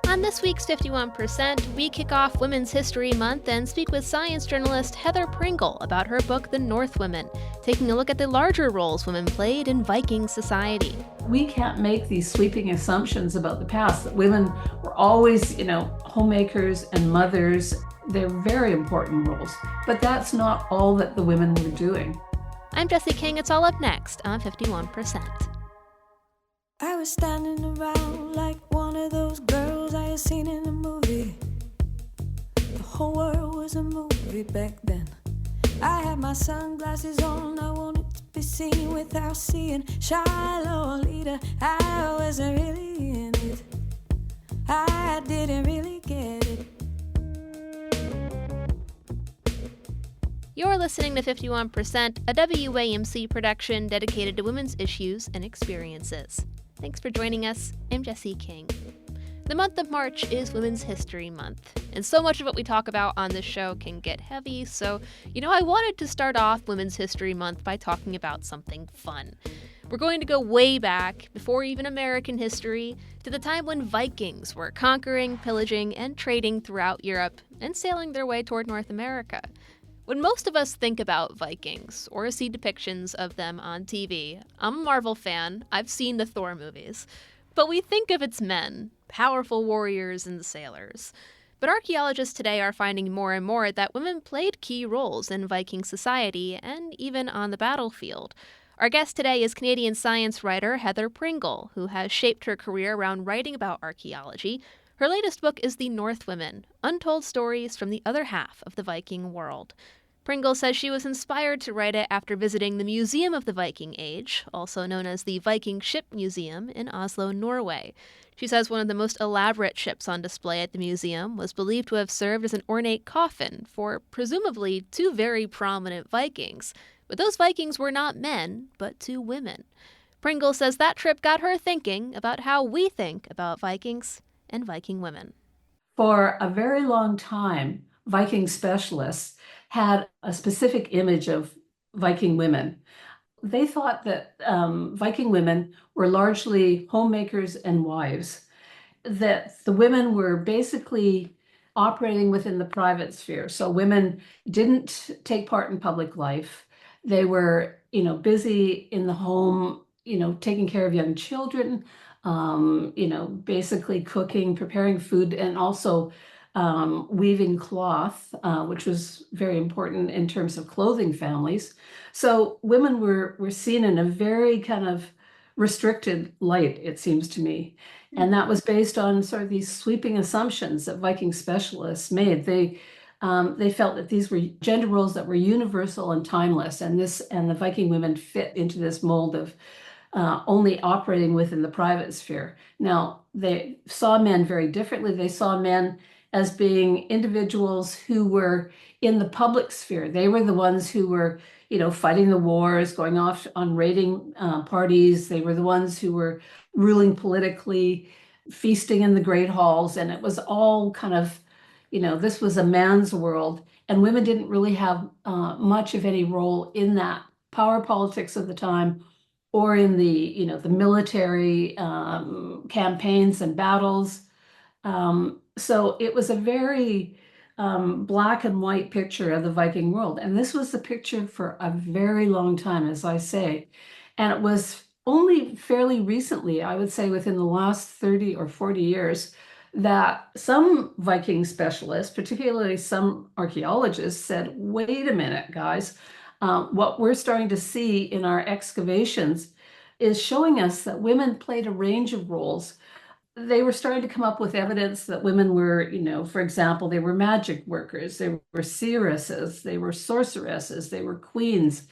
On this week's 51%, we kick off Women's History Month and speak with science journalist Heather Pringle about her book, The Northwomen, taking a look at the larger roles women played in Viking society. We can't make these sweeping assumptions about the past, that women were always, homemakers and mothers. They're very important roles, but that's not all that the women were doing. I'm Jessie King. It's all up next on 51%. I was standing around like one of those girls I had seen in a movie. The whole world was a movie back then. I had my sunglasses on, I wanted to be seen without seeing shy Lolita. I wasn't really in it, I didn't really get it. You're listening to 51%, a WAMC production dedicated to women's issues and experiences. Thanks for joining us. I'm Jessie King. The month of March is Women's History Month, and so much of what we talk about on this show can get heavy, so, I wanted to start off Women's History Month by talking about something fun. We're going to go way back, before even American history, to the time when Vikings were conquering, pillaging, and trading throughout Europe, and sailing their way toward North America. When most of us think about Vikings, or see depictions of them on TV, I'm a Marvel fan, I've seen the Thor movies, but we think of its men, powerful warriors and sailors. But archaeologists today are finding more and more that women played key roles in Viking society and even on the battlefield. Our guest today is Canadian science writer Heather Pringle, who has shaped her career around writing about archaeology. Her latest book is The Northwomen, Untold Stories from the Other Half of the Viking World. Pringle says she was inspired to write it after visiting the Museum of the Viking Age, also known as the Viking Ship Museum in Oslo, Norway. She says one of the most elaborate ships on display at the museum was believed to have served as an ornate coffin for, presumably, two very prominent Vikings. But those Vikings were not men, but two women. Pringle says that trip got her thinking about how we think about Vikings and Viking women. For a very long time, Viking specialists had a specific image of Viking women. They thought that Viking women were largely homemakers and wives, that the women were basically operating within the private sphere. So women didn't take part in public life. They were, busy in the home, taking care of young children, basically cooking, preparing food, and also weaving cloth, which was very important in terms of clothing families. So women were seen in a very kind of restricted light, it seems to me. And that was based on sort of these sweeping assumptions that Viking specialists made. They felt that these were gender roles that were universal and timeless, and the Viking women fit into this mold of only operating within the private sphere. Now, they saw men very differently. They saw men as being individuals who were in the public sphere. They were the ones who were, fighting the wars, going off on raiding parties. They were the ones who were ruling politically, feasting in the great halls. And it was all kind of, this was a man's world. And women didn't really have much of any role in that power politics of the time, or in the, the military campaigns and battles. So it was a very black and white picture of the Viking world. And this was the picture for a very long time, as I say. And it was only fairly recently, I would say within the last 30 or 40 years, that some Viking specialists, particularly some archaeologists, said, wait a minute, guys, what we're starting to see in our excavations is showing us that women played a range of roles. They were starting to come up with evidence that women were, for example, they were magic workers, they were seeresses, they were sorceresses, they were queens,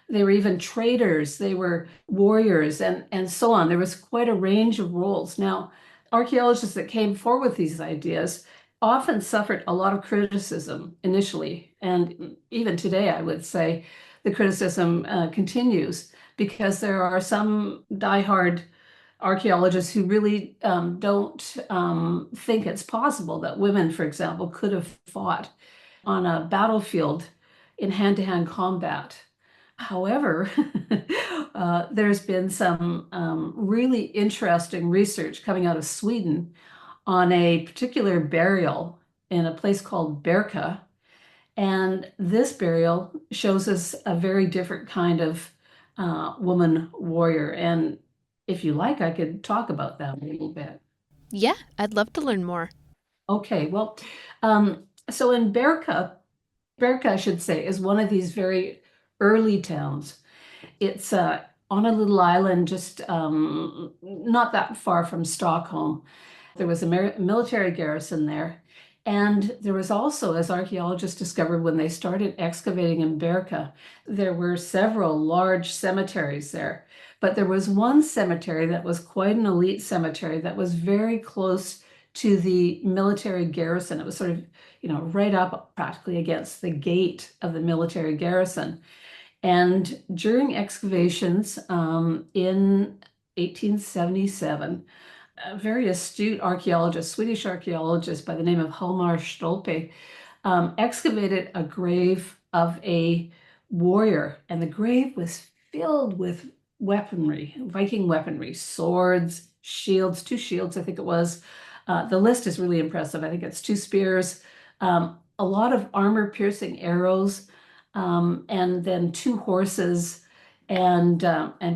they were even traders, they were warriors, and so on. There was quite a range of roles. Now, archaeologists that came forward with these ideas often suffered a lot of criticism initially, and even today, I would say, the criticism continues, because there are some diehard archaeologists who really don't think it's possible that women, for example, could have fought on a battlefield in hand-to-hand combat. However, there's been some really interesting research coming out of Sweden on a particular burial in a place called Berka. And this burial shows us a very different kind of woman warrior. And if you like, I could talk about that a little bit. Yeah, I'd love to learn more. Okay, well, so in Berka, I should say, is one of these very early towns. It's on a little island just not that far from Stockholm. There was a military garrison there. And there was also, as archaeologists discovered when they started excavating in Berka, there were several large cemeteries there. But there was one cemetery that was quite an elite cemetery that was very close to the military garrison. It was sort of, right up practically against the gate of the military garrison. And during excavations in 1877, a very astute archaeologist, Swedish archaeologist by the name of Hjalmar Stolpe, excavated a grave of a warrior, and the grave was filled with weaponry, Viking weaponry, swords, shields, 2 shields, I think it was. The list is really impressive. I think it's 2 spears, a lot of armor-piercing arrows, and then 2 horses, and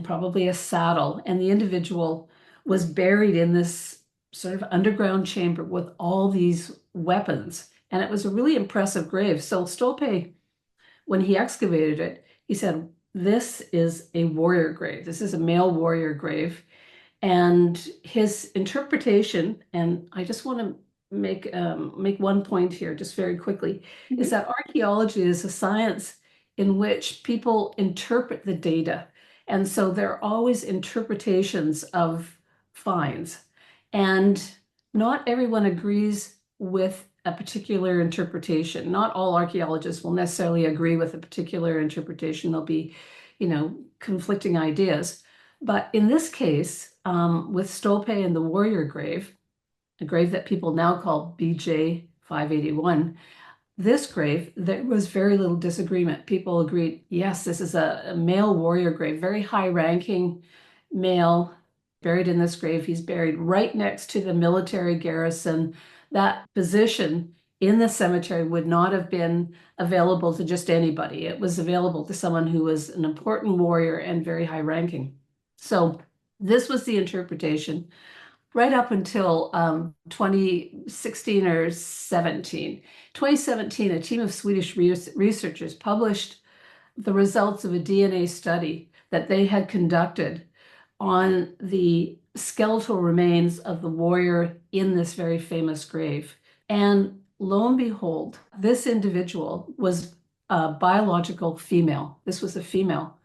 probably a saddle. And the individual was buried in this sort of underground chamber with all these weapons. And it was a really impressive grave. So Stolpe, when he excavated it, he said, this is a warrior grave. This is a male warrior grave. And his interpretation, and I just want to make one point here just very quickly, is that archaeology is a science in which people interpret the data. And so there are always interpretations of finds, and not everyone agrees with a particular interpretation. Not all archaeologists will necessarily agree with a particular interpretation. There'll be, conflicting ideas. But in this case, with Stolpe and the warrior grave, a grave that people now call BJ 581, this grave, there was very little disagreement. People agreed, yes, this is a male warrior grave, very high-ranking male, buried in this grave. He's buried right next to the military garrison. That position in the cemetery would not have been available to just anybody. It was available to someone who was an important warrior and very high-ranking. So this was the interpretation right up until 2016 or 17. 2017, a team of Swedish researchers published the results of a DNA study that they had conducted on the skeletal remains of the warrior in this very famous grave. And lo and behold, this individual was a biological female. This was a female.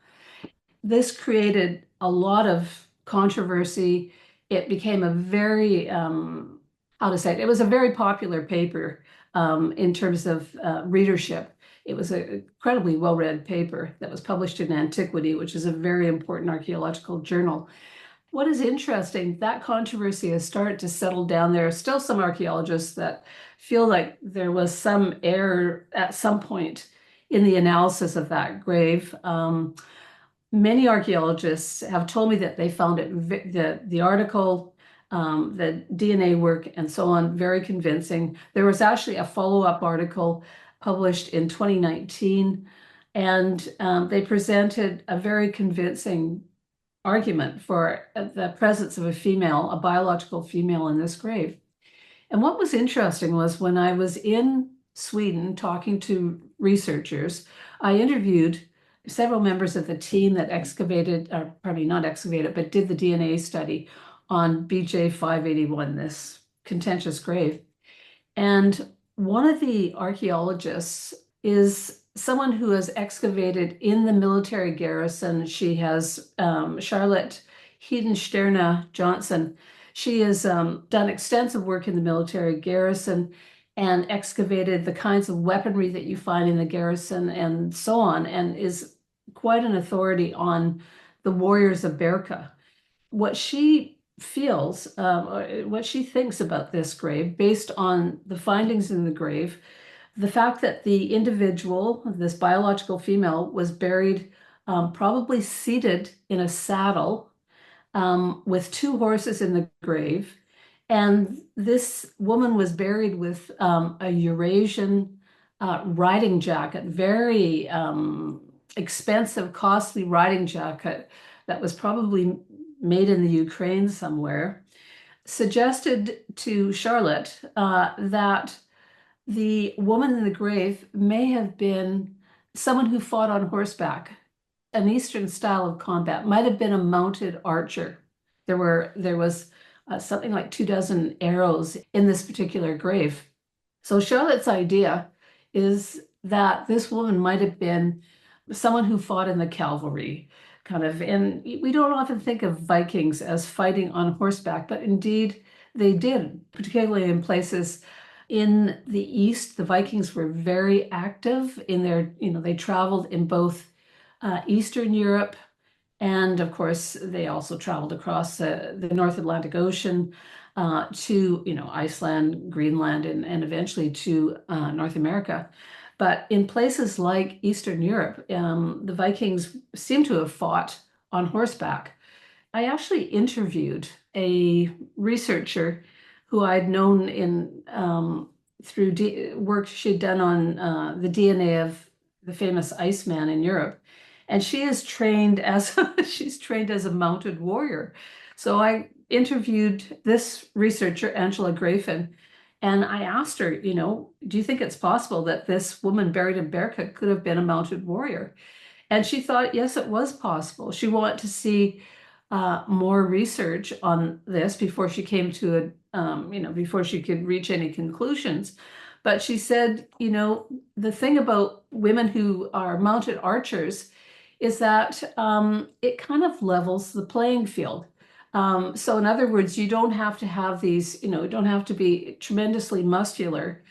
This created a lot of controversy. It became a very, it was a very popular paper in terms of readership. It was an incredibly well-read paper that was published in Antiquity, which is a very important archaeological journal. What is interesting, that controversy has started to settle down. There are still some archaeologists that feel like there was some error at some point in the analysis of that grave. Many archaeologists have told me that they found it, the article, the DNA work, and so on, very convincing. There was actually a follow-up article published in 2019, and they presented a very convincing argument for the presence of a female, a biological female in this grave. And what was interesting was when I was in Sweden talking to researchers, I interviewed several members of the team that excavated, or probably not excavated, but did the DNA study on BJ 581, this contentious grave. And one of the archaeologists is someone who has excavated in the military garrison. She has Charlotte Hedenstierna Johnson. She has done extensive work in the military garrison and excavated the kinds of weaponry that you find in the garrison and so on, and is quite an authority on the warriors of Berka. What she feels, what she thinks about this grave, based on the findings in the grave, the fact that the individual, this biological female, was buried probably seated in a saddle with two horses in the grave. And this woman was buried with a Eurasian riding jacket, very expensive, costly riding jacket that was probably made in the Ukraine somewhere, suggested to Charlotte that the woman in the grave may have been someone who fought on horseback. An Eastern style of combat, might have been a mounted archer. There was something like 24 arrows in this particular grave. So Charlotte's idea is that this woman might have been someone who fought in the cavalry, kind of. And we don't often think of Vikings as fighting on horseback, but indeed they did, particularly in places in the East. The Vikings were very active in their, they traveled in both Eastern Europe, and of course they also traveled across the North Atlantic Ocean to Iceland, Greenland, and eventually to North America. But in places like Eastern Europe, the Vikings seem to have fought on horseback. I actually interviewed a researcher who I'd known through work she'd done on the DNA of the famous Iceman in Europe. And she is trained as she's trained as a mounted warrior. So I interviewed this researcher, Angela Grafin, and I asked her, do you think it's possible that this woman buried in Berka could have been a mounted warrior? And she thought, yes, it was possible. She wanted to see more research on this before she came to before she could reach any conclusions. But she said, the thing about women who are mounted archers is that it kind of levels the playing field. So in other words, you don't have to have these, you don't have to be tremendously muscular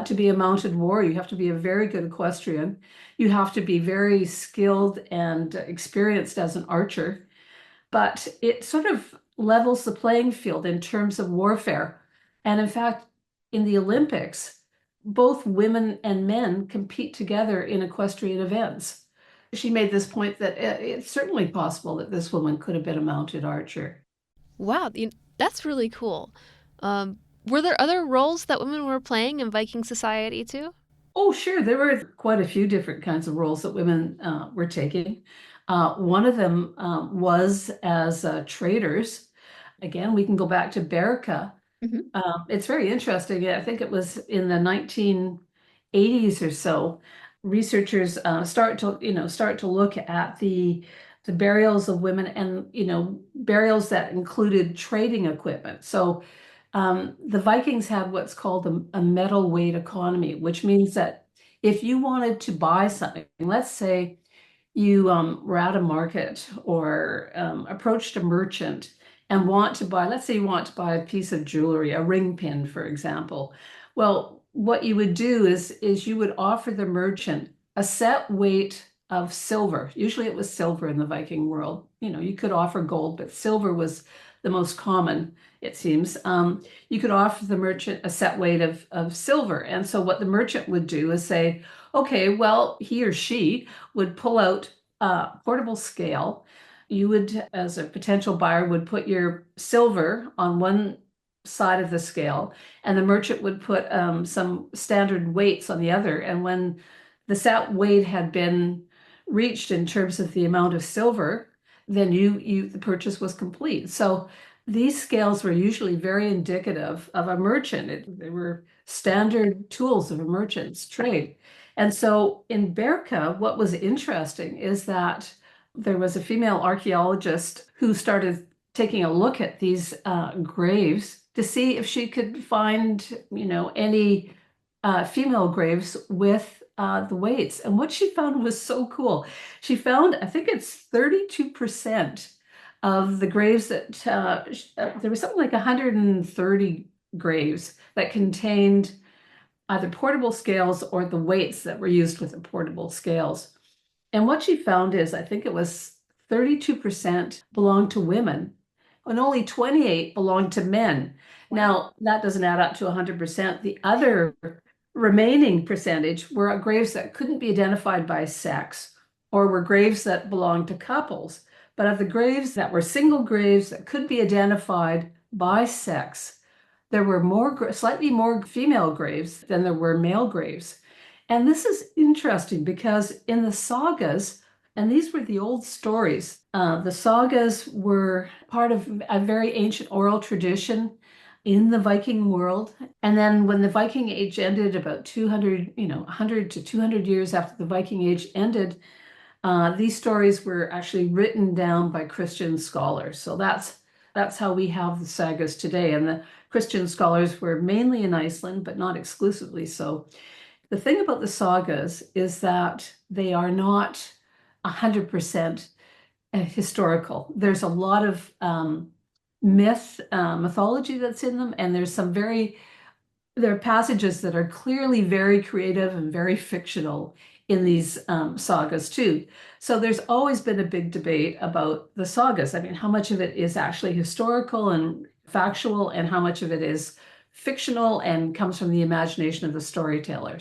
to be a mounted warrior. You have to be a very good equestrian. You have to be very skilled and experienced as an archer. But it sort of levels the playing field in terms of warfare. And in fact, in the Olympics, both women and men compete together in equestrian events. She made this point that it's certainly possible that this woman could have been a mounted archer. Wow, that's really cool. Were there other roles that women were playing in Viking society too? Oh, sure. There were quite a few different kinds of roles that women were taking. One of them was as traders. Again, we can go back to Berka. Mm-hmm. It's very interesting. I think it was in the 1980s or so, researchers start to look at the burials of women, and burials that included trading equipment. So the Vikings had what's called a metal weight economy, which means that if you wanted to buy something, let's say you were at a market or approached a merchant and let's say you want to buy a piece of jewelry, a ring pin, for example. Well, what you would do is you would offer the merchant a set weight of silver. Usually it was silver in the Viking world. You could offer gold, but silver was the most common, it seems. You could offer the merchant a set weight of silver. And so what the merchant would do is say, okay, well, he or she would pull out a portable scale. You would, as a potential buyer, would put your silver on one side of the scale, and the merchant would put some standard weights on the other. And when the set weight had been reached in terms of the amount of silver, then the purchase was complete. So these scales were usually very indicative of a merchant. They were standard tools of a merchant's trade. And so in Berka, what was interesting is that there was a female archaeologist who started taking a look at these graves to see if she could find, any female graves with the weights. And what she found was so cool. She found, I think it's 32% of the graves that, there was something like 130 graves that contained either portable scales or the weights that were used with the portable scales. And what she found is, I think it was 32% belonged to women, and only 28 belonged to men. Now, that doesn't add up to 100%. The other remaining percentage were graves that couldn't be identified by sex, or were graves that belonged to couples. But of the graves that were single graves that could be identified by sex, there were slightly more female graves than there were male graves. And this is interesting because in the sagas, and these were the old stories, the sagas were part of a very ancient oral tradition in the Viking world. And then when the Viking Age ended, about 100 to 200 years after the Viking Age ended, these stories were actually written down by Christian scholars. So that's how we have the sagas today. And the Christian scholars were mainly in Iceland, but not exclusively so. The thing about the sagas is that they are not 100% historical. There's a lot of mythology that's in them, and there are passages that are clearly very creative and very fictional in these sagas too. So there's always been a big debate about the sagas. I mean, how much of it is actually historical and factual, and how much of it is fictional and comes from the imagination of the storyteller.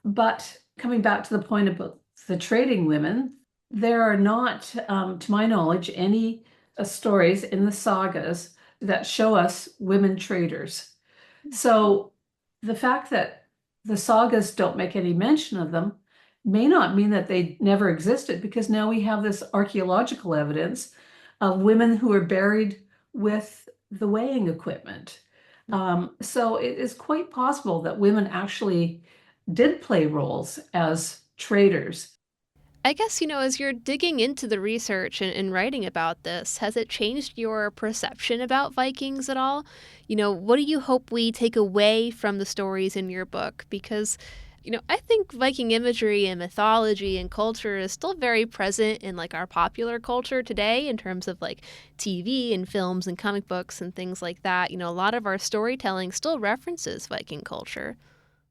But coming back to the point about the trading women, there are not, to my knowledge, any stories in the sagas that show us women traders. So the fact that the sagas don't make any mention of them may not mean that they never existed, because now we have this archaeological evidence of women who are buried with the weighing equipment. So it is quite possible that women actually did play roles as traders. I guess, as you're digging into the research and writing about this, has it changed your perception about Vikings at all? What do you hope we take away from the stories in your book? Because, I think Viking imagery and mythology and culture is still very present in our popular culture today, in terms of TV and films and comic books and things like that. A lot of our storytelling still references Viking culture.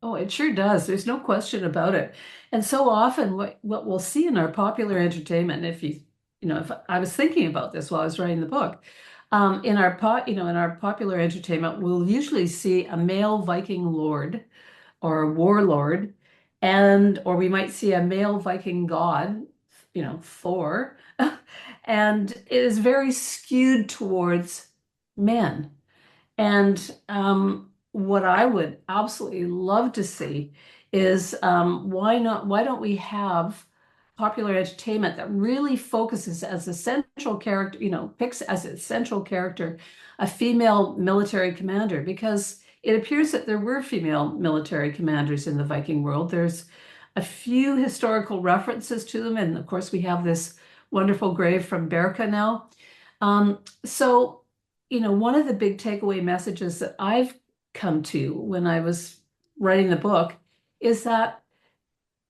Oh, it sure does. There's no question about it. And so often what we'll see in our popular entertainment, if I was thinking about this while I was writing the book, in our popular entertainment, we'll usually see a male Viking lord or a warlord, or we might see a male Viking god, Thor, and it is very skewed towards men. And what I would absolutely love to see is why don't we have popular entertainment that really focuses as a central character, picks as its central character a female military commander, because it appears that there were female military commanders in the Viking world. There's a few historical references to them, and of course we have this wonderful grave from Berka now. So one of the big takeaway messages that I've come to when I was writing the book is that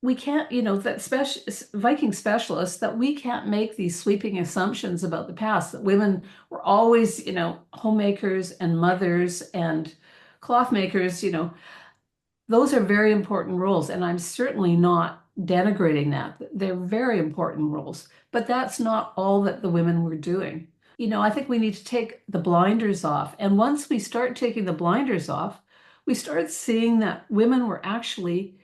we can't, that Viking specialists, that we can't make these sweeping assumptions about the past, that women were always, homemakers and mothers and cloth makers. Those are very important roles, and I'm certainly not denigrating that. They're very important roles, but that's not all that the women were doing. I think we need to take the blinders off. And once we start taking the blinders off, we start seeing that women were actually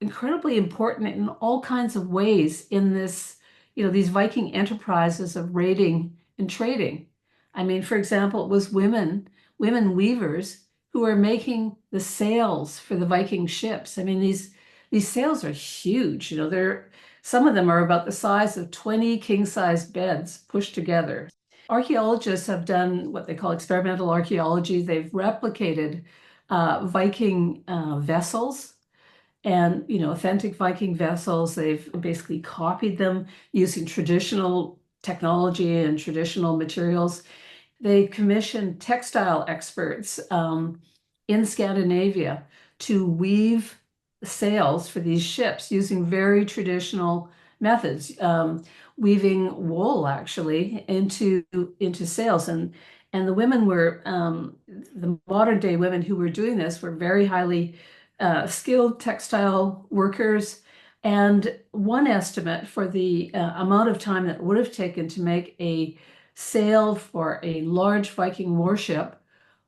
incredibly important in all kinds of ways in this, these Viking enterprises of raiding and trading. I mean, for example, it was women weavers who were making the sails for the Viking ships. I mean, these sails are huge. Some of them are about the size of 20 king-size beds pushed together. Archaeologists have done what they call experimental archaeology. They've replicated Viking vessels and, authentic Viking vessels. They've basically copied them using traditional technology and traditional materials. They commissioned textile experts in Scandinavia to weave sails for these ships using very traditional methods. Weaving wool actually into sails, and the women were the modern day women who were doing this were very highly skilled textile workers. And one estimate for the amount of time that would have taken to make a sail for a large Viking warship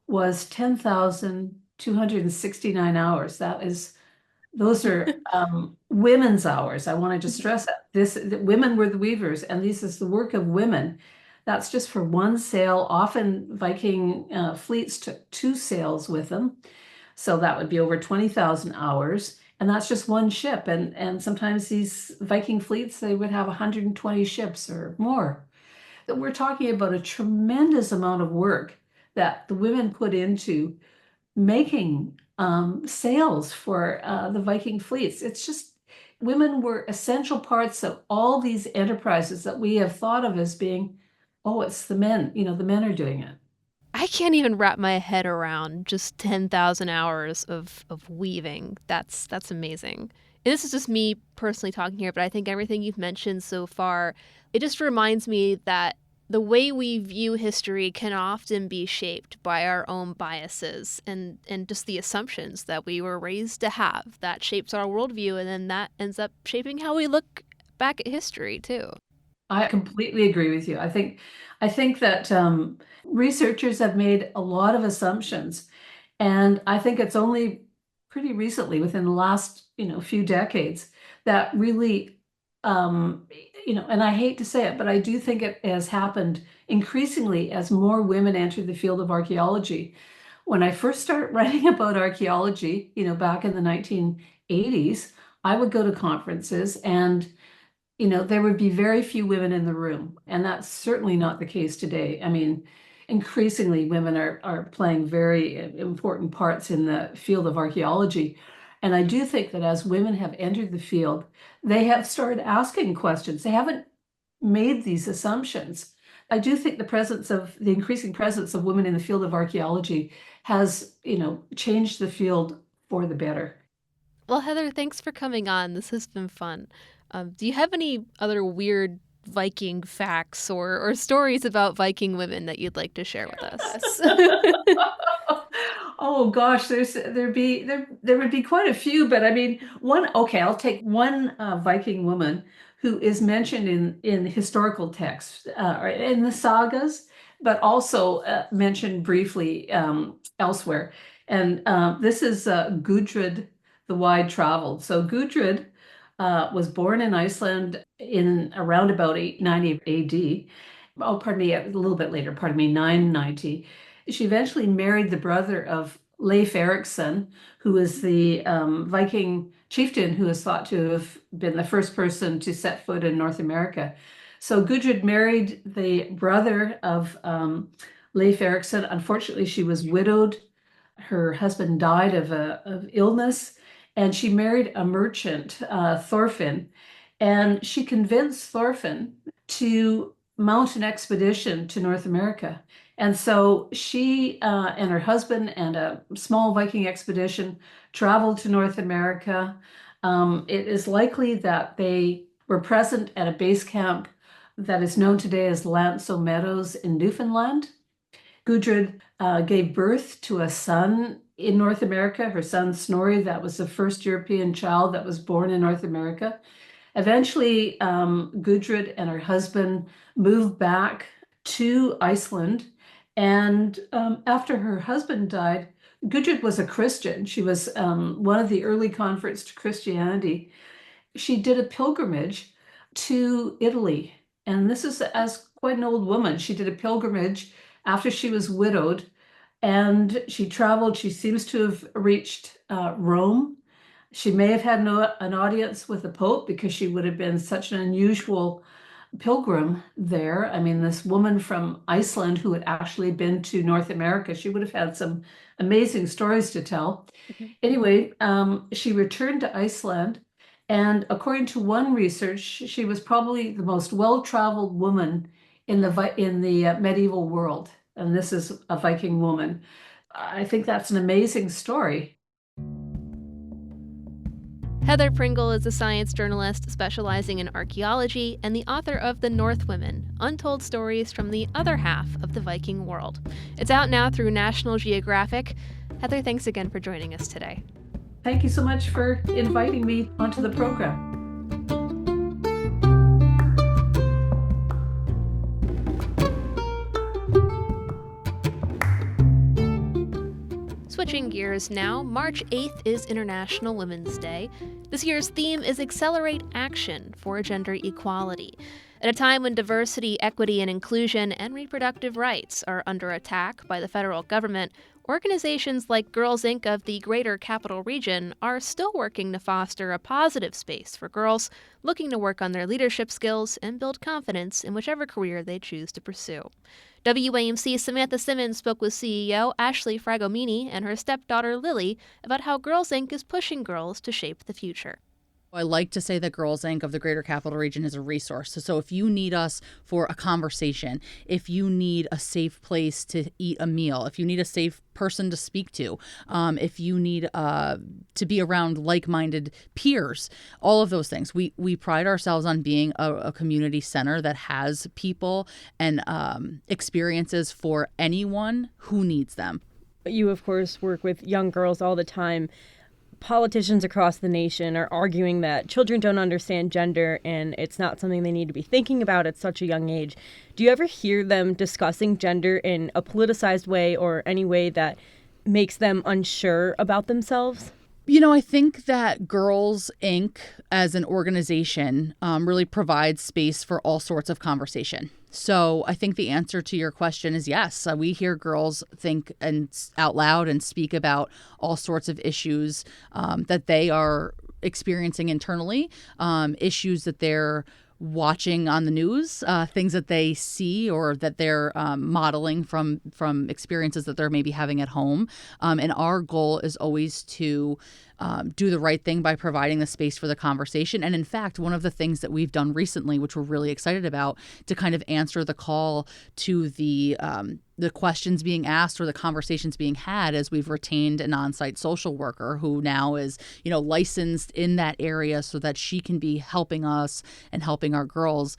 was 10,269 hours. That is Those are women's hours. I wanted to stress that women were the weavers, and this is the work of women. That's just for one sail. Often Viking fleets took 2 sails with them. So that would be over 20,000 hours. And that's just one ship. And sometimes these Viking fleets, they would have 120 ships or more. We're talking about a tremendous amount of work that the women put into making sails for the Viking fleets. It's just, women were essential parts of all these enterprises that we have thought of as being, oh, it's the men, the men are doing it. I can't even wrap my head around just 10,000 hours of weaving. That's amazing. And this is just me personally talking here, but I think everything you've mentioned so far, it just reminds me that the way we view history can often be shaped by our own biases and just the assumptions that we were raised to have. That shapes our worldview, and then that ends up shaping how we look back at history too. I completely agree with you. I think that researchers have made a lot of assumptions, and I think it's only pretty recently, within the last few decades, that really and I hate to say it, but I do think it has happened increasingly as more women enter the field of archaeology. When I first started writing about archaeology, back in the 1980s, I would go to conferences and there would be very few women in the room, and that's certainly not the case today. I mean, increasingly women are playing very important parts in the field of archaeology. And I do think that as women have entered the field, they have started asking questions. They haven't made these assumptions. I do think the increasing presence of women in the field of archaeology has, changed the field for the better. Well, Heather, thanks for coming on. This has been fun. Do you have any other weird Viking facts or stories about Viking women that you'd like to share with us? Oh gosh, there would be quite a few, but I mean, I'll take one Viking woman who is mentioned in historical texts, in the sagas, but also mentioned briefly elsewhere. And this is Gudrid the Wide-Traveled. So Gudrid was born in Iceland in around about 890 AD. Oh, pardon me, a little bit later, 990. She eventually married the brother of Leif Erikson, who is the Viking chieftain who is thought to have been the first person to set foot in North America. So Gudrid married the brother of Leif Erikson. Unfortunately, she was widowed. Her husband died of illness, and she married a merchant, Thorfinn. And she convinced Thorfinn to mount an expedition to North America. And so she and her husband and a small Viking expedition traveled to North America. It is likely that they were present at a base camp that is known today as Lanso Meadows in Newfoundland. Gudrid gave birth to a son in North America, her son Snorri. That was the first European child that was born in North America. Eventually, Gudrid and her husband moved back to Iceland. And after her husband died, Gudrid was a Christian. She was one of the early converts to Christianity. She did a pilgrimage to Italy. And this is as quite an old woman. She did a pilgrimage after she was widowed, and she traveled. She seems to have reached Rome. She may have had an audience with the Pope because she would have been such an unusual pilgrim there. I mean, this woman from Iceland who had actually been to North America, she would have had some amazing stories to tell. Mm-hmm. Anyway, she returned to Iceland, and according to one research, she was probably the most well-traveled woman in the medieval world. And this is a Viking woman. I think that's an amazing story. Heather Pringle is a science journalist specializing in archaeology and the author of The Northwomen, Untold Stories from the Other Half of the Viking World. It's out now through National Geographic. Heather, thanks again for joining us today. Thank you so much for inviting me onto the program. Switching gears now, March 8th is International Women's Day. This year's theme is Accelerate Action for Gender Equality. At a time when diversity, equity, and inclusion and reproductive rights are under attack by the federal government, organizations like Girls Inc. of the Greater Capital Region are still working to foster a positive space for girls looking to work on their leadership skills and build confidence in whichever career they choose to pursue. WAMC Samantha Simmons spoke with CEO Ashley Fragomini and her stepdaughter Lily about how Girls Inc. is pushing girls to shape the future. I like to say that Girls Inc. of the Greater Capital Region is a resource. So if you need us for a conversation, if you need a safe place to eat a meal, if you need a safe person to speak to, if you need to be around like-minded peers, all of those things. We pride ourselves on being a community center that has people and experiences for anyone who needs them. You, of course, work with young girls all the time. Politicians across the nation are arguing that children don't understand gender and it's not something they need to be thinking about at such a young age. Do you ever hear them discussing gender in a politicized way or any way that makes them unsure about themselves? You know, I think that Girls Inc. as an organization really provides space for all sorts of conversation. So I think the answer to your question is yes. We hear girls think and out loud and speak about all sorts of issues that they are experiencing internally, issues that they're watching on the news, things that they see or that they're modeling from experiences that they're maybe having at home. And our goal is always to do the right thing by providing the space for the conversation. And in fact, one of the things that we've done recently, which we're really excited about, to kind of answer the call to the questions being asked or the conversations being had, as we've retained an on-site social worker who now is, licensed in that area so that she can be helping us and helping our girls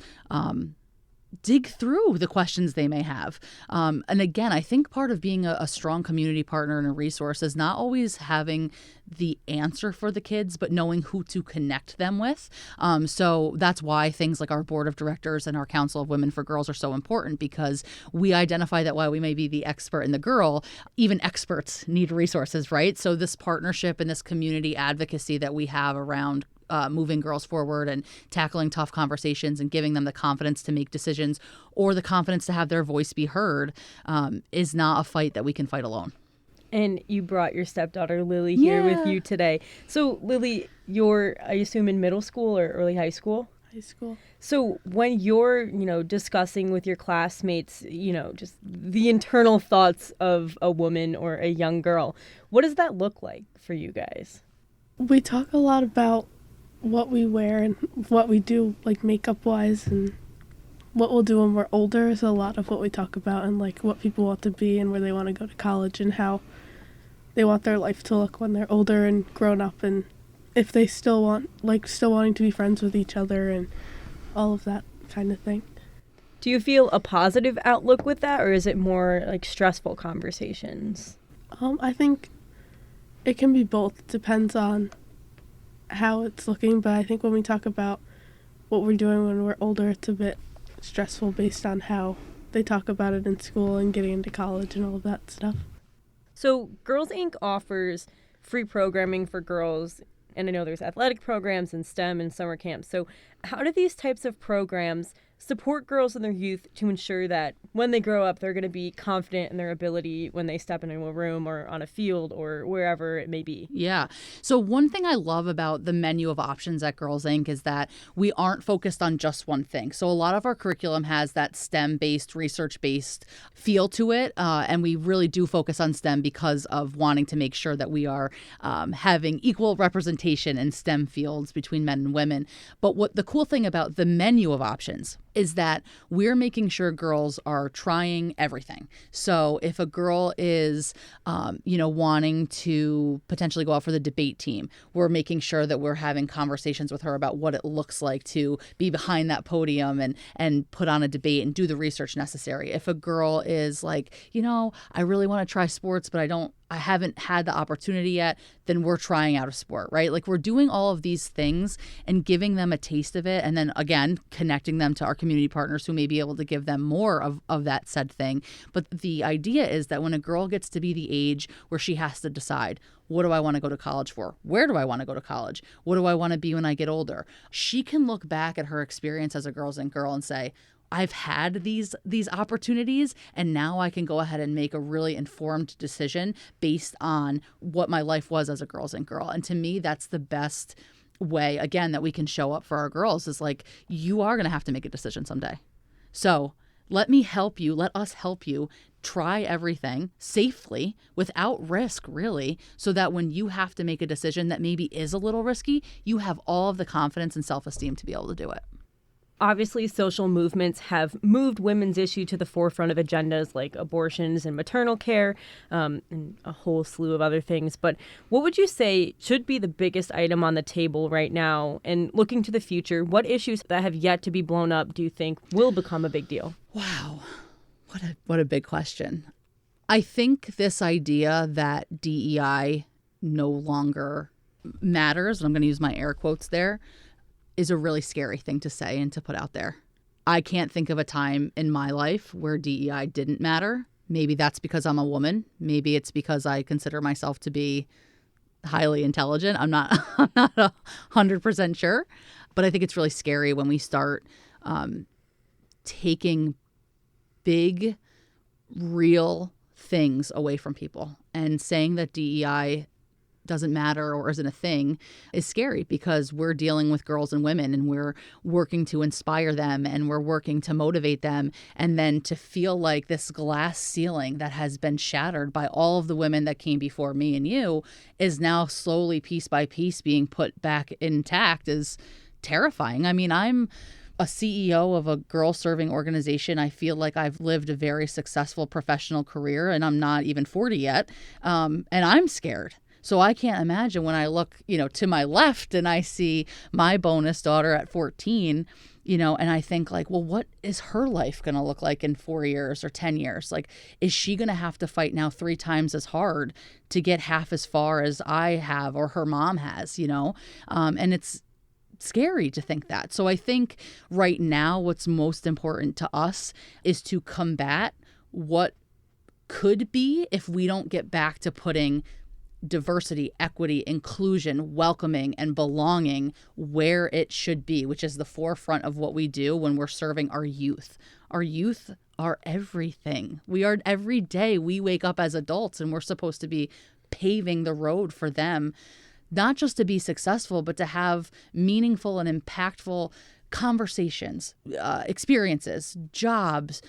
dig through the questions they may have. And again, I think part of being a strong community partner and a resource is not always having the answer for the kids, but knowing who to connect them with. So that's why things like our board of directors and our Council of Women for Girls are so important, because we identify that while we may be the expert in the girl, even experts need resources, right? So this partnership and this community advocacy that we have around moving girls forward and tackling tough conversations and giving them the confidence to make decisions or the confidence to have their voice be heard is not a fight that we can fight alone. And you brought your stepdaughter Lily here with you today. So Lily, you're, I assume, in middle school or early high school? High school. So when you're, discussing with your classmates, just the internal thoughts of a woman or a young girl, what does that look like for you guys? We talk a lot about what we wear and what we do, like makeup-wise, and what we'll do when we're older is a lot of what we talk about, and like what people want to be and where they want to go to college and how they want their life to look when they're older and grown up, and if they still wanting to be friends with each other and all of that kind of thing. Do you feel a positive outlook with that, or is it more like stressful conversations? I think it can be both. It depends on how it's looking, but I think when we talk about what we're doing when we're older, it's a bit stressful based on how they talk about it in school and getting into college and all of that stuff. So Girls Inc. offers free programming for girls, and I know there's athletic programs and STEM and summer camps. So how do these types of programs support girls in their youth to ensure that when they grow up, they're going to be confident in their ability when they step into a room or on a field or wherever it may be? Yeah. So one thing I love about the menu of options at Girls Inc. is that we aren't focused on just one thing. So a lot of our curriculum has that STEM-based, research-based feel to it. And we really do focus on STEM because of wanting to make sure that we are having equal representation in STEM fields between men and women. But what the cool thing about the menu of options is that we're making sure girls are trying everything. So if a girl is, wanting to potentially go out for the debate team, we're making sure that we're having conversations with her about what it looks like to be behind that podium and put on a debate and do the research necessary. If a girl is like, I really want to try sports, but I don't I haven't had the opportunity yet, then we're trying out a sport, right? Like we're doing all of these things and giving them a taste of it. And then again, connecting them to our community partners who may be able to give them more of that said thing. But the idea is that when a girl gets to be the age where she has to decide, what do I want to go to college for? Where do I want to go to college? What do I want to be when I get older? She can look back at her experience as a Girls Inc. girl and say, I've had these opportunities, and now I can go ahead and make a really informed decision based on what my life was as a Girls Inc. girl. And to me, that's the best way, again, that we can show up for our girls is like, you are going to have to make a decision someday. So let me help you. Let us help you try everything safely without risk, really, so that when you have to make a decision that maybe is a little risky, you have all of the confidence and self-esteem to be able to do it. Obviously, social movements have moved women's issue to the forefront of agendas like abortions and maternal care, and a whole slew of other things. But what would you say should be the biggest item on the table right now? And looking to the future, what issues that have yet to be blown up do you think will become a big deal? Wow. What a big question. I think this idea that DEI no longer matters, and I'm going to use my air quotes there, is a really scary thing to say and to put out there. I can't think of a time in my life where DEI didn't matter. Maybe that's because I'm a woman. Maybe it's because I consider myself to be highly intelligent. I'm not 100% sure. But I think it's really scary when we start taking big, real things away from people and saying that DEI doesn't matter or isn't a thing is scary because we're dealing with girls and women and we're working to inspire them and we're working to motivate them. And then to feel like this glass ceiling that has been shattered by all of the women that came before me and you is now slowly piece by piece being put back intact is terrifying. I mean, I'm a CEO of a girl-serving organization. I feel like I've lived a very successful professional career and I'm not even 40 yet. And I'm scared. So I can't imagine when I look, to my left and I see my bonus daughter at 14, and I think like, well, what is her life going to look like in 4 years or 10 years? Like, is she going to have to fight now 3 times as hard to get half as far as I have or her mom has, and it's scary to think that. So I think right now what's most important to us is to combat what could be if we don't get back to putting diversity, equity, inclusion, welcoming, and belonging where it should be, which is the forefront of what we do when we're serving our youth. Our youth are everything. Every day we wake up as adults and we're supposed to be paving the road for them, not just to be successful, but to have meaningful and impactful conversations, experiences, jobs,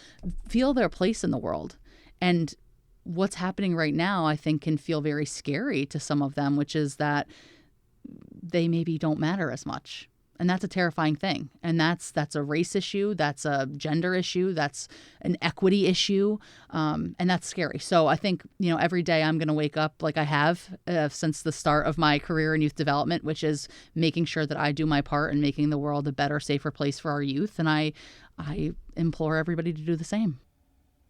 feel their place in the world. And what's happening right now, I think, can feel very scary to some of them, which is that they maybe don't matter as much. And that's a terrifying thing. And that's a race issue. That's a gender issue. That's an equity issue. And that's scary. So I think, every day I'm going to wake up like I have since the start of my career in youth development, which is making sure that I do my part in making the world a better, safer place for our youth. And I implore everybody to do the same.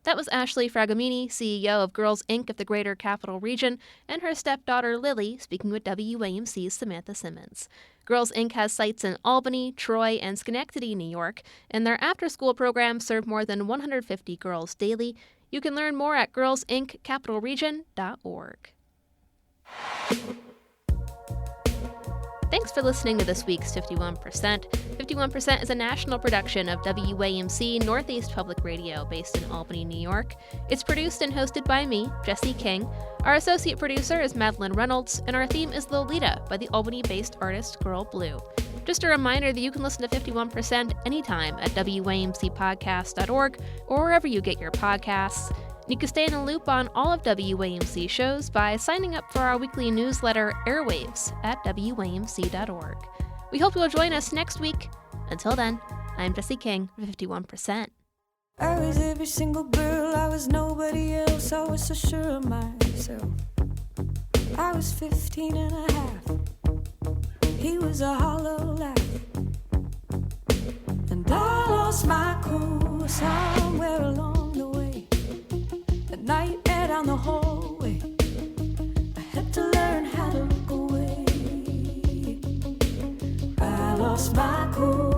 That was Ashley Fragomini, CEO of Girls Inc. of the Greater Capital Region, and her stepdaughter Lily speaking with WAMC's Samantha Simmons. Girls Inc. has sites in Albany, Troy, and Schenectady, New York, and their after-school programs serve more than 150 girls daily. You can learn more at girlsinccapitalregion.org. Thanks for listening to this week's 51%. 51% is a national production of WAMC Northeast Public Radio based in Albany, New York. It's produced and hosted by me, Jesse King. Our associate producer is Madeleine Reynolds, and our theme is Lolita by the Albany-based artist Girl Blue. Just a reminder that you can listen to 51% anytime at WAMCpodcast.org or wherever you get your podcasts. You can stay in the loop on all of WAMC shows by signing up for our weekly newsletter, Airwaves, at WAMC.org. We hope you'll join us next week. Until then, I'm Jesse King for 51%. I was every single girl, I was nobody else, I was so sure of myself. I was 15 and a half, he was a hollow laugh. And I lost my cool somewhere along the way. At night and down the hallway, lost my cool.